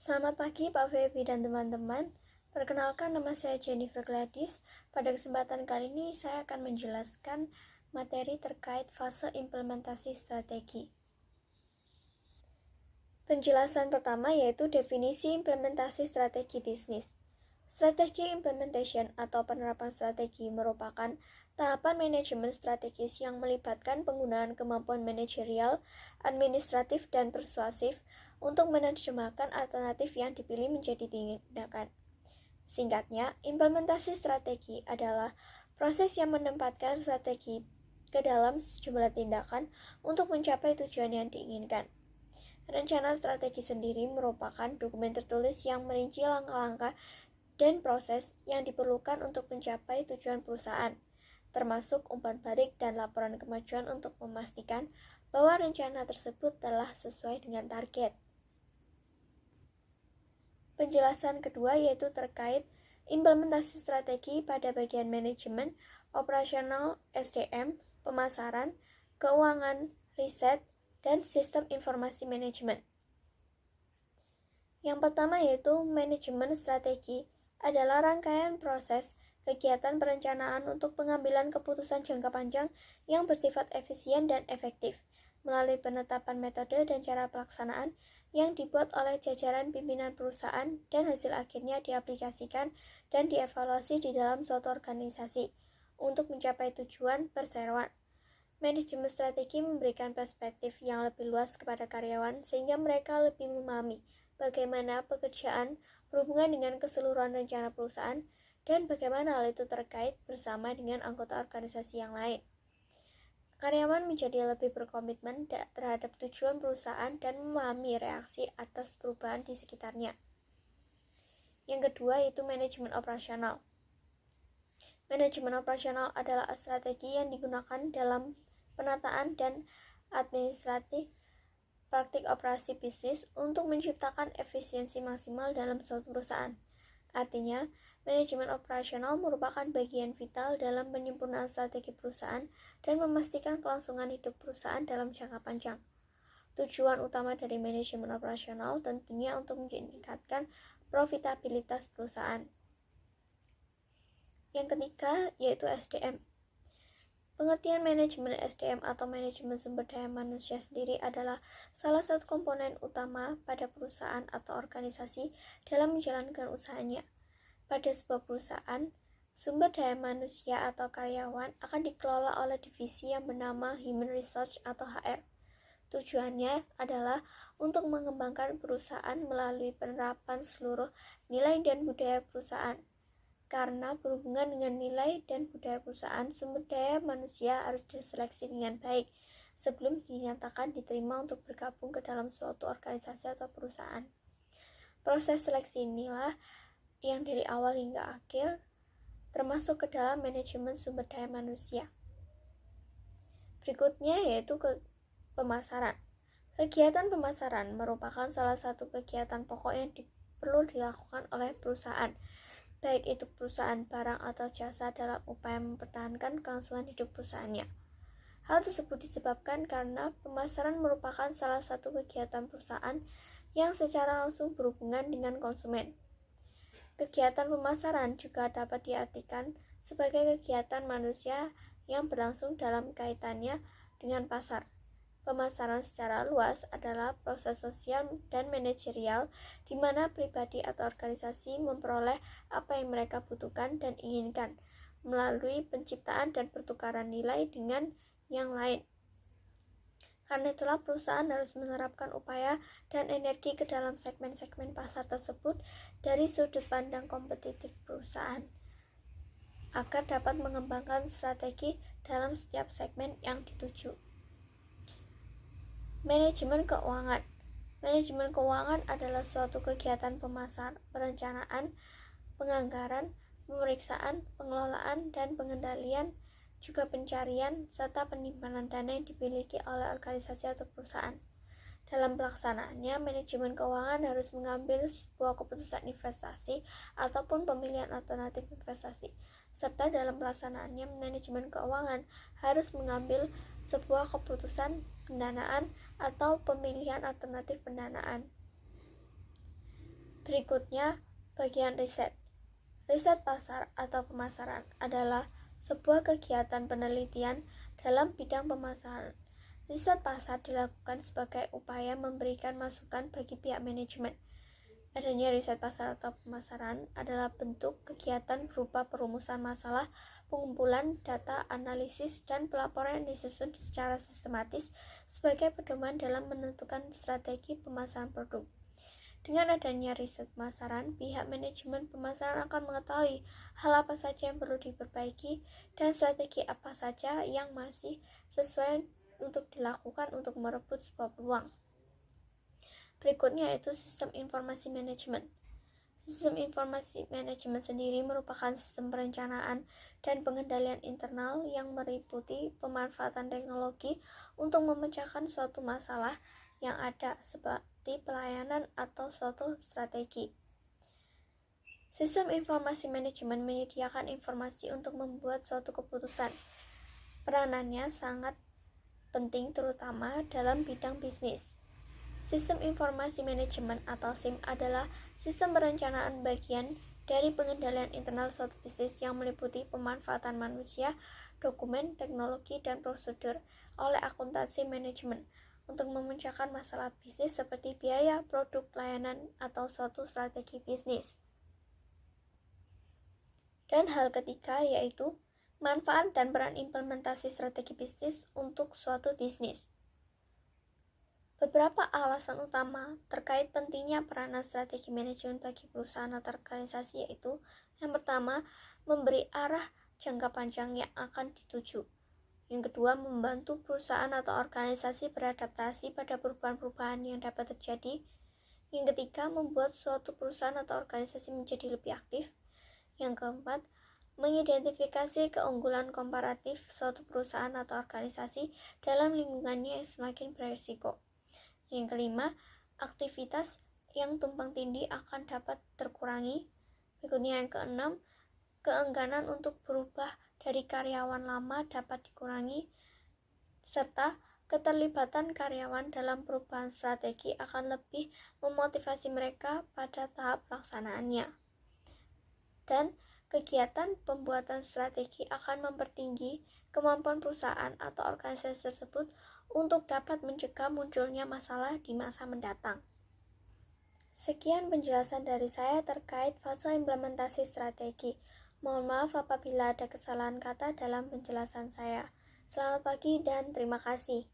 Selamat pagi Pak Feby dan teman-teman. Perkenalkan, nama saya Jennifer Gladys. Pada kesempatan kali ini saya akan menjelaskan materi terkait fase implementasi strategi. Penjelasan pertama yaitu definisi implementasi strategi bisnis. Strategi implementation atau penerapan strategi merupakan tahapan manajemen strategis yang melibatkan penggunaan kemampuan manajerial, administratif, dan persuasif untuk menerjemahkan alternatif yang dipilih menjadi tindakan. Singkatnya, implementasi strategi adalah proses yang menempatkan strategi ke dalam sejumlah tindakan untuk mencapai tujuan yang diinginkan. Rencana strategi sendiri merupakan dokumen tertulis yang merinci langkah-langkah dan proses yang diperlukan untuk mencapai tujuan perusahaan, termasuk umpan balik dan laporan kemajuan untuk memastikan bahwa rencana tersebut telah sesuai dengan target. Penjelasan kedua yaitu terkait implementasi strategi pada bagian manajemen, operasional, SDM, pemasaran, keuangan, riset, dan sistem informasi manajemen. Yang pertama yaitu manajemen strategi adalah rangkaian proses kegiatan perencanaan untuk pengambilan keputusan jangka panjang yang bersifat efisien dan efektif melalui penetapan metode dan cara pelaksanaan yang dibuat oleh jajaran pimpinan perusahaan dan hasil akhirnya diaplikasikan dan dievaluasi di dalam suatu organisasi untuk mencapai tujuan perseroan. Manajemen strategi memberikan perspektif yang lebih luas kepada karyawan sehingga mereka lebih memahami bagaimana pekerjaan berhubungan dengan keseluruhan rencana perusahaan dan bagaimana hal itu terkait bersama dengan anggota organisasi yang lain. Karyawan menjadi lebih berkomitmen terhadap tujuan perusahaan dan memahami reaksi atas perubahan di sekitarnya. Yang kedua yaitu manajemen operasional. Manajemen operasional adalah strategi yang digunakan dalam penataan dan administratif praktik operasi bisnis untuk menciptakan efisiensi maksimal dalam suatu perusahaan. Artinya, manajemen operasional merupakan bagian vital dalam penyempurnaan strategi perusahaan dan memastikan kelangsungan hidup perusahaan dalam jangka panjang. Tujuan utama dari manajemen operasional tentunya untuk meningkatkan profitabilitas perusahaan. Yang ketiga yaitu SDM. Pengertian manajemen SDM atau manajemen sumber daya manusia sendiri adalah salah satu komponen utama pada perusahaan atau organisasi dalam menjalankan usahanya. Pada sebuah perusahaan, sumber daya manusia atau karyawan akan dikelola oleh divisi yang bernama Human Resource atau HR. Tujuannya adalah untuk mengembangkan perusahaan melalui penerapan seluruh nilai dan budaya perusahaan. Karena berhubungan dengan nilai dan budaya perusahaan, sumber daya manusia harus diseleksi dengan baik sebelum dinyatakan diterima untuk bergabung ke dalam suatu organisasi atau perusahaan. Proses seleksi inilah yang dari awal hingga akhir termasuk ke dalam manajemen sumber daya manusia. Berikutnya yaitu pemasaran. Kegiatan pemasaran merupakan salah satu kegiatan pokok yang perlu dilakukan oleh perusahaan, baik itu perusahaan barang atau jasa dalam upaya mempertahankan kelangsungan hidup perusahaannya. Hal tersebut disebabkan karena pemasaran merupakan salah satu kegiatan perusahaan yang secara langsung berhubungan dengan konsumen. Kegiatan pemasaran juga dapat diartikan sebagai kegiatan manusia yang berlangsung dalam kaitannya dengan pasar. Pemasaran secara luas adalah proses sosial dan manajerial di mana pribadi atau organisasi memperoleh apa yang mereka butuhkan dan inginkan melalui penciptaan dan pertukaran nilai dengan yang lain. Karena itulah perusahaan harus menerapkan upaya dan energi ke dalam segmen-segmen pasar tersebut dari sudut pandang kompetitif perusahaan agar dapat mengembangkan strategi dalam setiap segmen yang dituju. Manajemen keuangan. Manajemen keuangan adalah suatu kegiatan perencanaan, penganggaran, pemeriksaan, pengelolaan, dan pengendalian, juga pencarian, serta penyimpanan dana yang dimiliki oleh organisasi atau perusahaan. Dalam pelaksanaannya, manajemen keuangan harus mengambil sebuah keputusan investasi ataupun pemilihan alternatif investasi. Serta dalam pelaksanaannya, manajemen keuangan harus mengambil sebuah keputusan pendanaan atau pemilihan alternatif pendanaan. Berikutnya, bagian riset. Riset pasar atau pemasaran adalah sebuah kegiatan penelitian dalam bidang pemasaran. Riset pasar dilakukan sebagai upaya memberikan masukan bagi pihak manajemen. Adanya riset pasar atau pemasaran adalah bentuk kegiatan berupa perumusan masalah, pengumpulan data, analisis, dan pelaporan yang disusun secara sistematis sebagai pedoman dalam menentukan strategi pemasaran produk. Dengan adanya riset pemasaran, pihak manajemen pemasaran akan mengetahui hal apa saja yang perlu diperbaiki dan strategi apa saja yang masih sesuai untuk dilakukan untuk merebut sebuah peluang. Berikutnya yaitu sistem informasi manajemen. Sistem informasi manajemen sendiri merupakan sistem perencanaan dan pengendalian internal yang meliputi pemanfaatan teknologi untuk memecahkan suatu masalah yang ada seperti pelayanan atau suatu strategi. Sistem informasi manajemen menyediakan informasi untuk membuat suatu keputusan. Peranannya sangat penting terutama dalam bidang bisnis. Sistem informasi manajemen atau SIM adalah sistem perencanaan bagian dari pengendalian internal suatu bisnis yang meliputi pemanfaatan manusia, dokumen, teknologi, dan prosedur oleh akuntansi manajemen untuk memecahkan masalah bisnis seperti biaya, produk, pelayanan, atau suatu strategi bisnis. Dan hal ketiga yaitu manfaat dan peran implementasi strategi bisnis untuk suatu bisnis. Beberapa alasan utama terkait pentingnya peranan strategi manajemen bagi perusahaan atau organisasi yaitu yang pertama, memberi arah jangka panjang yang akan dituju. Yang kedua, membantu perusahaan atau organisasi beradaptasi pada perubahan-perubahan yang dapat terjadi. Yang ketiga, membuat suatu perusahaan atau organisasi menjadi lebih aktif. Yang keempat, mengidentifikasi keunggulan komparatif suatu perusahaan atau organisasi dalam lingkungannya yang semakin beresiko. Yang kelima, aktivitas yang tumpang tindih akan dapat terkurangi. Berikutnya yang keenam, keengganan untuk berubah dari karyawan lama dapat dikurangi, serta keterlibatan karyawan dalam perubahan strategi akan lebih memotivasi mereka pada tahap pelaksanaannya. Dan kegiatan pembuatan strategi akan mempertinggi kemampuan perusahaan atau organisasi tersebut untuk dapat mencegah munculnya masalah di masa mendatang. Sekian penjelasan dari saya terkait fase implementasi strategi. Mohon maaf apabila ada kesalahan kata dalam penjelasan saya. Selamat pagi dan terima kasih.